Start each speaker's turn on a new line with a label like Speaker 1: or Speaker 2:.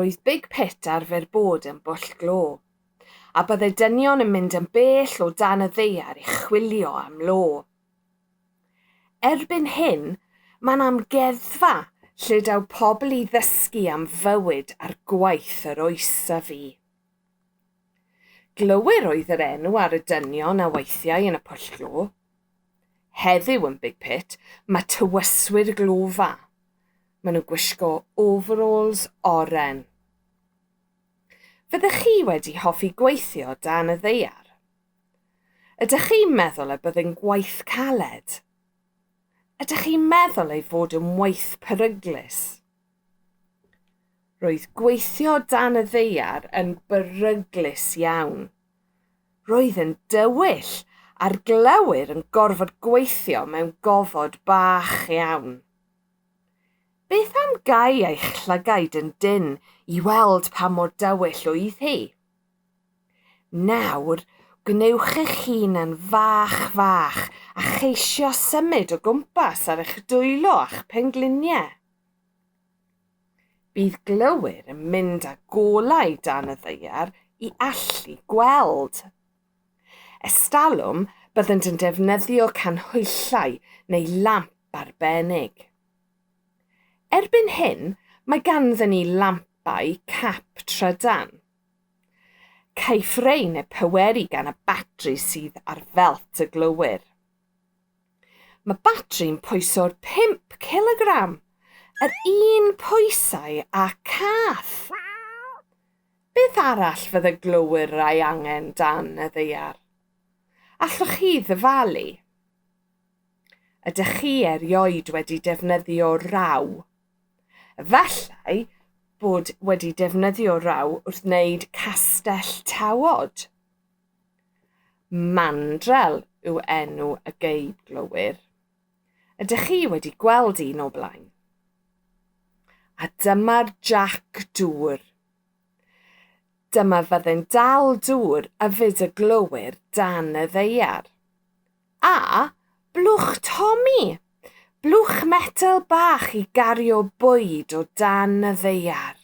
Speaker 1: Roedd Big Pit arfer bod yn bwll glo, a byddai dynion yn mynd yn bell o dan y ddaear i chwilio am lo. Erbyn hyn, mae'n amgueddfa lle daw pobl i ddysgu am fywyd a'r gwaith yr oes a fi. Glywir oedd yr enw ar y dynion a weithiau yn y pwll glo. Heddiw yn Big Pit, mae tywyswyr glofa. Maen nhw gwisgo overalls oren. Fyddech chi wedi hoffi gweithio dan y ddaear? Ydych chi'n meddwl y byddai'n gwaith caled? Ydych chi'n meddwl ei fod yn waith peryglus? Roedd gweithio dan y ddaear yn beryglus iawn. Roedd yn dywyll a'r glywir yn gorfod gweithio mewn gofod bach iawn. Beth am gau eich llygaid yn dyn i weld pa mor dywyll oedd hi? Nawr, gwnewch eich hun yn fach a cheisio symud o gwmpas ar eich dwylo a'ch pengliniau. Bydd glywir yn mynd â golau dan y ddaear i allu gweld. Estalwm byddent yn defnyddio canhwyllau neu lamp arbennig. Erbyn hyn, mae ganddyn ni lampau cap trydan. Caiff rein eu pweru gan y batri sydd ar felt y glywir. Mae batri'n pwyso'r 5 kilogram, yr un pwysau a cath. Beth arall fydde glywir rai angen dan y ddaear? Allwch chi ddyfalu? Ydych chi erioed wedi defnyddio raw? Efallai bod wedi defnyddio raw wrth wneud castell tawod. Mandrel yw enw y geib glywir. Ydych chi wedi gweld un o blaen? A dyma'r jac dŵr. Dyma fyddai'n dal dŵr y fyd y glywir dan y ddaear. A blwch Tommy, blwch metel bach i gario bwyd o dan y ddaear.